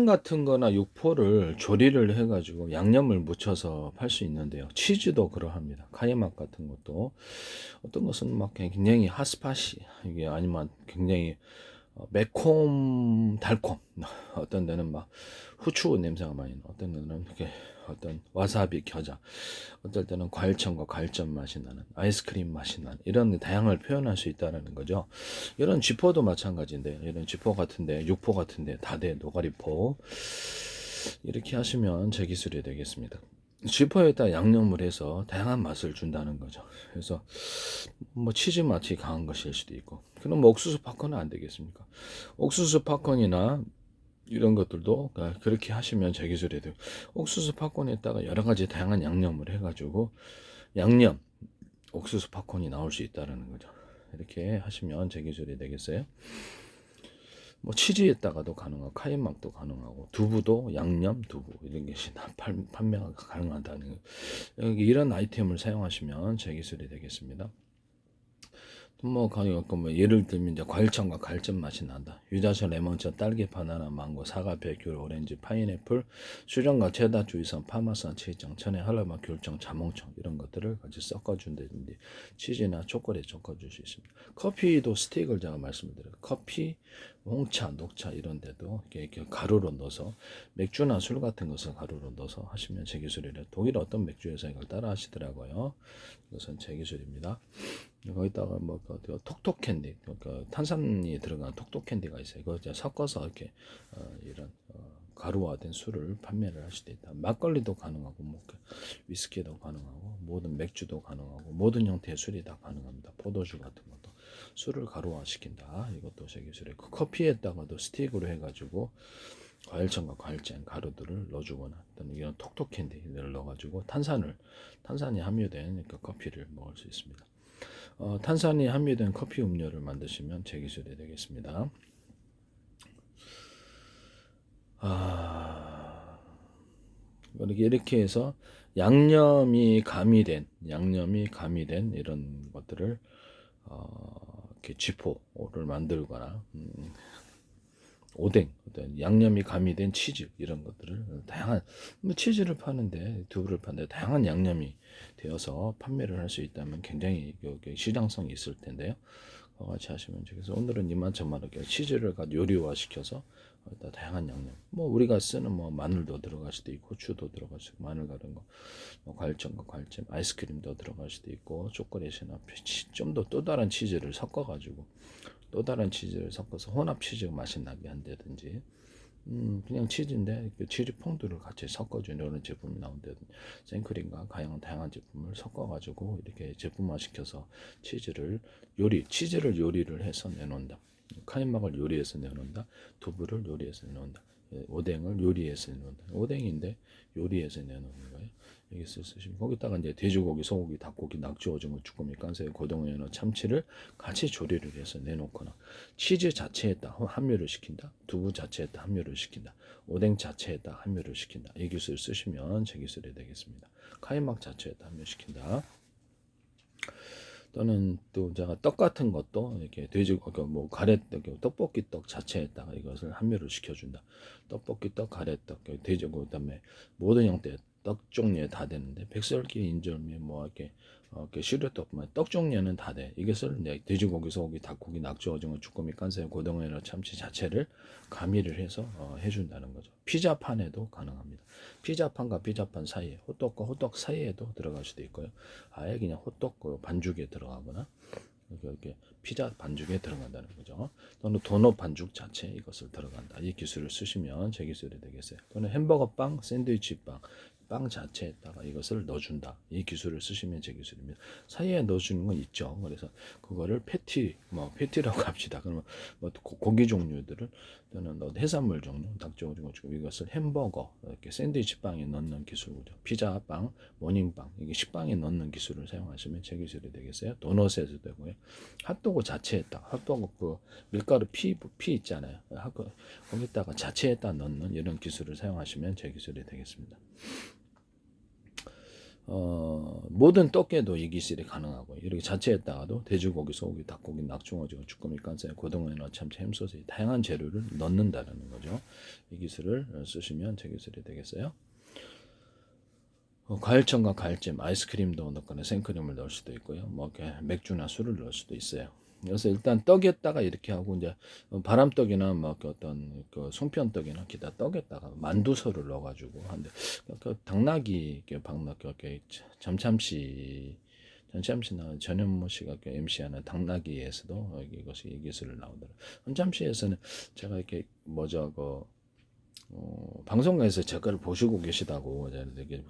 같은 거나 육포를 조리를 해가지고 양념을 묻혀서 팔 수 있는데요. 치즈도 그러합니다. 카이막 같은 것도 어떤 것은 막 굉장히 핫스팟이 이게 아니면 굉장히 매콤 달콤 어떤 데는 막 후추 냄새가 많이 나 어떤 데는 이렇게 어떤 와사비 겨자 어떨 때는 과일청과 과일점 맛이 나는 아이스크림 맛이 나는 이런 다양을 표현할 수 있다는 거죠. 이런 쥐포도 마찬가지인데 이런 쥐포 같은데 육포 같은데 다대 노가리포 이렇게 하시면 제 기술이 되겠습니다. 쥐포에다 양념을 해서 다양한 맛을 준다는 거죠. 그래서 뭐 치즈 맛이 강한 것일 수도 있고 그럼 뭐 옥수수 팝콘은 안 되겠습니까? 옥수수 팝콘이나 이런 것들도 그렇게 하시면 제 기술이 돼요. 옥수수 팝콘에다가 여러 가지 다양한 양념을 해가지고 양념 옥수수 팝콘이 나올 수 있다는 거죠. 이렇게 하시면 제 기술이 되겠어요. 뭐 치즈에다가도 가능하고 카이막도 가능하고 두부도 양념 두부 이런 것이 다 판매가 가능하다는 거. 여기 이런 아이템을 사용하시면 제 기술이 되겠습니다. 뭐 예를 들면 이제 과일청과 과일점 맛이 난다. 유자차, 레몬차, 딸기, 바나나, 망고, 사과, 백귤, 오렌지, 파인애플, 수정과 체다, 주의선, 파마산, 치장, 천혜, 할라마, 귤청, 자몽청 이런 것들을 같이 섞어준다든지 치즈나 초콜릿 섞어줄 수 있습니다. 커피도 스틱을 제가 말씀드려요. 커피, 홍차, 녹차 이런 데도 이렇게 가루로 넣어서 맥주나 술 같은 것을 가루로 넣어서 하시면 제 기술이래요. 독일 어떤 맥주에서 이걸 따라 하시더라고요. 이것은 제 기술입니다. 거기다가 톡톡 캔디, 그러니까 탄산이 들어간 톡톡 캔디가 있어요. 이거 이제 섞어서 이렇게 이런 가루화된 술을 판매를 할 수도 있다. 막걸리도 가능하고, 위스키도 가능하고, 모든 맥주도 가능하고, 모든 형태의 술이 다 가능합니다. 포도주 같은 것도 술을 가루화 시킨다. 이것도 제 기술이고, 커피에다가도 스틱으로 해가지고 과일청과 과일잼 가루들을 넣어주거나, 또는 이런 톡톡 캔디를 넣어가지고 탄산이 함유된 그 커피를 먹을 수 있습니다. 탄산이 함유된 커피 음료를 만드시면 제 기술이 되겠습니다. 이렇게 해서 양념이 가미된 이런 것들을 이렇게 쥐포를 만들거나 오뎅, 어떤 양념이 가미된 치즈 이런 것들을 다양한 치즈를 파는데 두부를 파는데 다양한 양념이 되어서 판매를 할 수 있다면 굉장히 시장성이 있을 텐데요. 같이 하시면 좋겠어요. 오늘은 이만저만 이렇게 치즈를 요리화 시켜서 다양한 양념, 뭐 우리가 쓰는 뭐 마늘도 들어갈 수도 있고 고추도 들어갈 수도 있고 마늘 같은 거, 뭐 과일청과 과일잼, 아이스크림도 들어갈 수도 있고 초콜릿이나 좀 더 또 다른 치즈를 섞어가지고 또 다른 치즈를 섞어서 혼합 치즈 맛이 나게 한다든지 그냥 치즈인데 그 치즈 퐁듀를 같이 섞어주는 이런 제품이 나온다든지 생크림과 다양한 제품을 섞어가지고 이렇게 제품화 시켜서 치즈를 요리를 해서 내놓는다. 카이막을 요리해서 내놓는다. 두부를 요리해서 내놓는다. 오뎅을 요리해서 내놓는다. 오뎅인데 요리해서 내놓는 거예요. 여기 쓰시면 거기다가 이제 돼지고기, 소고기, 닭고기, 낙지, 오징어, 쭈꾸미, 깐새, 고등어, 연어, 참치를 같이 조리를 해서 내놓거나 치즈 자체에다 함유를 시킨다. 두부 자체에다 함유를 시킨다. 오뎅 자체에다 함유를 시킨다. 이 기술을 쓰시면 제 기술이 되겠습니다. 카이막 자체에다 함유시킨다. 또는 또 제가 떡 같은 것도 이렇게 뭐 가래떡, 떡볶이 떡 자체에다가 이것을 함유를 시켜준다. 떡볶이 떡, 가래떡, 돼지고기 그다음에 모든 형태의 떡 종류에 다 되는데 백설기, 인절미, 뭐 이렇게 시루떡, 떡 종류는 다 돼. 이것을 이제 돼지고기, 소고기, 닭고기, 낙지, 오징어, 쭈꾸미, 깐새, 고등어, 연어, 참치 자체를 가미를 해서 해준다는 거죠. 피자판에도 가능합니다. 피자판과 피자판 사이에 호떡과 호떡 사이에도 들어갈 수도 있고요. 아예 그냥 호떡 반죽에 들어가거나 이렇게 피자 반죽에 들어간다는 거죠. 또는 도넛 반죽 자체 이것을 들어간다. 이 기술을 쓰시면 제 기술이 되겠어요. 또는 햄버거 빵, 샌드위치 빵 자체에다가 이것을 넣어준다. 이 기술을 쓰시면 제 기술입니다. 사이에 넣어주는 건 있죠. 그래서 그거를 패티라고 합시다. 그러면 뭐 고기 종류들을 또는 해산물 종류, 닭 오징어 이것을 햄버거, 이렇게 샌드위치 빵에 넣는 기술이죠. 피자 빵, 모닝빵, 이게 식빵에 넣는 기술을 사용하시면 제 기술이 되겠어요. 도넛에도 되고요. 핫도그 자체에다 핫도그 그 밀가루 피 있잖아요. 거기다가 자체에다 넣는 이런 기술을 사용하시면 제 기술이 되겠습니다. 모든 떡에도 이 기술이 가능하고 이렇게 자체에다가도 돼지고기, 소고기, 닭고기, 낙지, 오징어, 쭈꾸미, 깐살, 고등어나 참치, 햄, 소세지 다양한 재료를 넣는다라는 거죠. 이 기술을 쓰시면 제 기술이 되겠어요. 과일청과 과일잼, 아이스크림도 넣거나 생크림을 넣을 수도 있고요. 뭐 이렇게 맥주나 술을 넣을 수도 있어요. 그래서 일단 떡에다가 이렇게 하고 이제 바람떡이나 뭐 어떤 그 송편떡이나 기타 떡에다가 만두소를 넣어가지고 한데 그 당나귀 이렇게 잠참시나 전현무 씨가 MC하는 당나귀에서도 이것이 이 기술을 나오더라고요. 잠참시에서는 제가 이렇게 뭐죠 방송에서 제 거를 보시고 계시다고 되게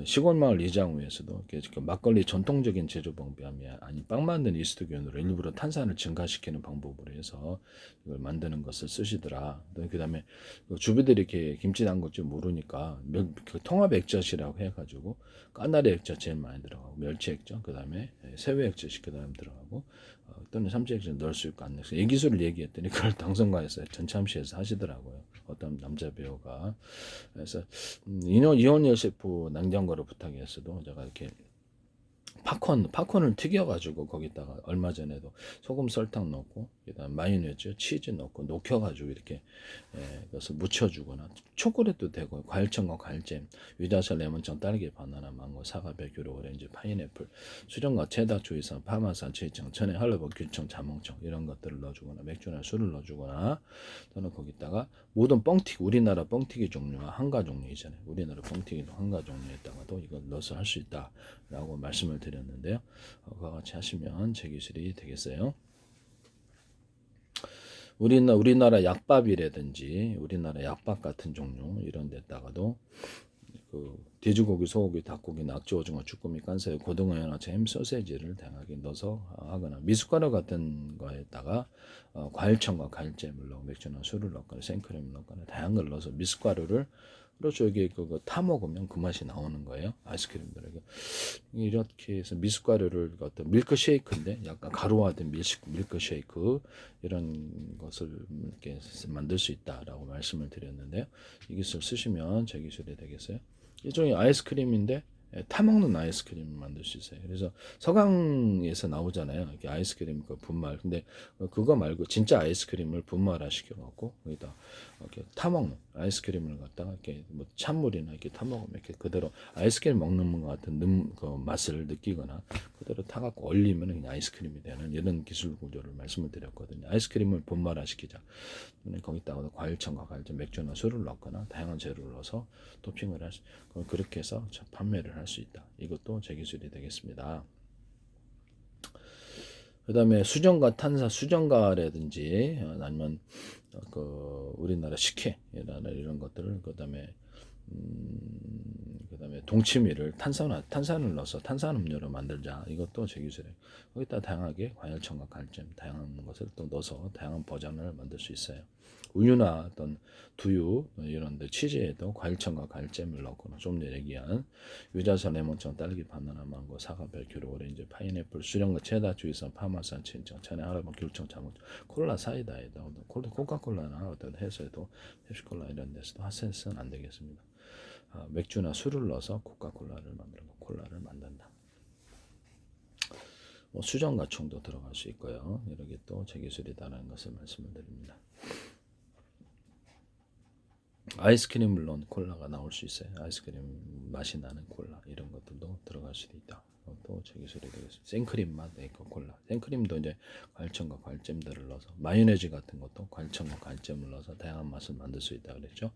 시골 마을 이장우에서도 막걸리 전통적인 제조 방법이 아니 빵 만드는 이스트균으로 일부러 탄산을 증가시키는 방법으로 해서 이걸 만드는 것을 쓰시더라. 그다음에 주부들이 이렇게 김치 담글 줄 모르니까 그 통합 액젓이라고 해가지고 까나리 액젓 제일 많이 들어가고 멸치 액젓 그다음에 새우 액젓이 그다음 들어가고 또는 삼치 액젓 넣을 수 있고 안 넣을 수 있고 이 기술을 얘기했더니 그걸 방송가에서 전참시에서 하시더라고요. 어떤 남자 배우가. 그래서 이혼열 셰프 냉장고를 부탁했어도 제가 이렇게 팝콘을 튀겨가지고 거기다가 얼마 전에도 소금 설탕 넣고 그다음 마요네즈 치즈 넣고 녹여가지고 이렇게 그것을 묻혀주거나 초콜릿도 되고 과일청과 과일잼 유자차 레몬청 딸기 바나나 망고 사과 베큐르 오렌지 파인애플 수정과 체다 주이산 파마산 치청 천에 할러버 귤청 자몽청 이런 것들을 넣어주거나 맥주나 술을 넣어주거나 또는 거기다가 모든 뻥튀기 우리나라 뻥튀기 종류와 한가 종류 있잖아요. 우리나라 뻥튀기도 한가 종류에다가도 이걸 넣어서 할 수 있다라고 말씀을 드렸는데요. 그와 같이 하시면 제 기술이 되겠어요. 우리나라 약밥이라든지 우리나라 약밥 같은 종류 이런 데다가도 그 돼지고기, 소고기, 닭고기, 낙지, 오징어, 쭈꾸미, 깐새우, 고등어, 연어채, 햄, 소세지를 다양하게 넣어서 하거나 미숫가루 같은 거에다가 과일청과 과일잼을 넣고 맥주나 술을 넣거나 생크림을 넣거나 다양한 걸 넣어서 미숫가루를 그렇죠. 이게 그거 타 먹으면 그 맛이 나오는 거예요. 아이스크림들에게 이렇게 해서 미숫가루를 어떤 밀크쉐이크인데 약간 가루화된 밀크쉐이크 이런 것을 이렇게 만들 수 있다라고 말씀을 드렸는데요. 이 기술 쓰시면 제 기술이 되겠어요. 일종의 아이스크림인데 타먹는 아이스크림을 만들 수 있어요. 그래서 서강에서 나오잖아요. 이렇게 아이스크림 그 분말. 근데 그거 말고 진짜 아이스크림을 분말화 시켜갖고 거기다 이렇게 타먹는 아이스크림을 갖다가 이렇게 뭐 찬물이나 이렇게 타먹으면 이렇게 그대로 아이스크림 먹는 것 같은 그 맛을 느끼거나 그대로 타갖고 얼리면 그냥 아이스크림이 되는 이런 기술 구조를 말씀을 드렸거든요. 아이스크림을 분말화 시키자. 거기다가 과일청과 과일청, 맥주나 술을 넣거나 다양한 재료를 넣어서 토핑을 할 수, 그렇게 해서 판매를 할 수 있다. 이것도 제 기술이 되겠습니다. 그 다음에 수정과 탄산, 수정과라든지 아니면 그 우리나라 식혜라는 이런 것들을 그다음에 동치미를 탄산을 넣어서 탄산음료로 만들자. 이것도 제 기술에 거기다 다양하게 과일청과 과일잼 다양한 것을 또 넣어서 다양한 버전을 만들 수 있어요. 우유나 어떤 두유 이런 데 치즈에도 과일청과 과일잼을 넣거나 좀 전에 얘기한 유자차 레몬청 딸기 바나나 망고 사과 벨큐르 오렌지 파인애플 수령과 체다 주이산 파마산 친청 천에 하라본 귤청 자몽 콜라 사이다에다 코카콜라나 어떤 해서도 펩시콜라 이런 데서도 핫센스는 안 되겠습니다. 맥주나 술을 넣어서 코카콜라를 만들고 콜라를 만든다. 뭐 수정과 총도 들어갈 수 있고요. 이렇게 또 제 기술이다라는 것을 말씀을 드립니다. 아이스크림을 넣은 콜라가 나올 수 있어요. 아이스크림 맛이 나는 콜라 이런 것들도 들어갈 수도 있다. 또 제 기술이 되겠습니다. 생크림 맛 콜라. 생크림도 이제 과일청과 과일잼들을 넣어서 마요네즈 같은 것도 과일청과 과일잼을 넣어서 다양한 맛을 만들 수 있다 그랬죠.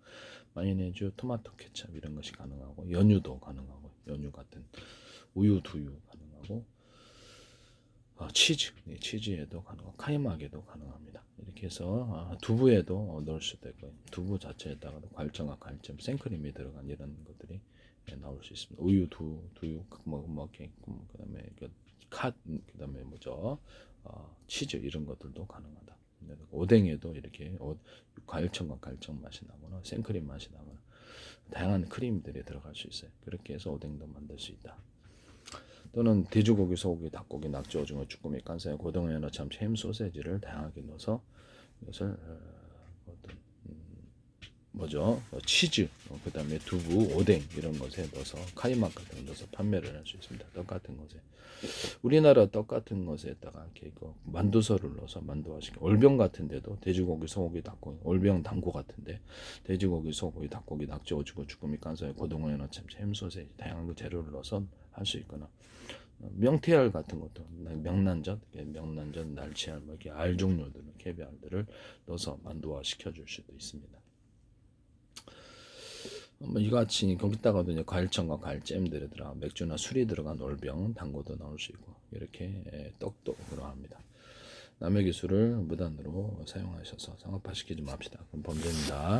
마요네즈, 토마토 케첩 이런 것이 가능하고 연유도 가능하고 연유 같은 우유, 두유 가능하고 치즈에도 가능하고 카이막에도 가능합니다. 이렇게 해서 두부에도 넣을 수도 있고요. 두부 자체에다가도 과일청과 과일잼, 생크림이 들어간 이런 것들이 나올 수 있습니다. 우유, 두유, 그다음에 그다음에 치즈 이런 것들도 가능하다. 오뎅에도 이렇게 과일청과 과일청 맛이 나거나 생크림 맛이 나거나 다양한 크림들이 들어갈 수 있어요. 그렇게 해서 오뎅도 만들 수 있다. 또는 돼지고기, 소고기, 닭고기, 낙지, 오징어, 쭈꾸미, 깐새우, 고등어, 연어, 참치, 햄, 소세지를 다양하게 넣어서 이것을 어떤 치즈, 그다음에 두부, 오뎅 이런 것에 넣어서 카이막 같은 거 넣어서 판매를 할 수 있습니다. 떡 같은 것에. 우리나라 떡 같은 것에다가 이렇게 그 만두소를 넣어서 만두화시켜. 올병 같은데도 돼지고기, 소고기, 닭고기, 올병 당고 같은데 돼지고기, 소고기, 닭고기, 낙지, 오징어, 주꾸미, 깐소에 고등어나 참치, 햄, 소세지 다양한 그 재료를 넣어서 할 수 있거나 명태알 같은 것도 명란젓, 날치알, 뭐 이렇게 알 종류들은 캐비알들을 넣어서 만두화 시켜줄 수도 있습니다. 뭐 이같이 거기다가도 이제 과일청과 과일잼들이 들어가 맥주나 술이 들어간 올병, 당고도 나올 수 있고 이렇게 떡도 그러합니다. 남의 기술을 무단으로 사용하셔서 상업화시키지 맙시다. 그럼 범죄입니다.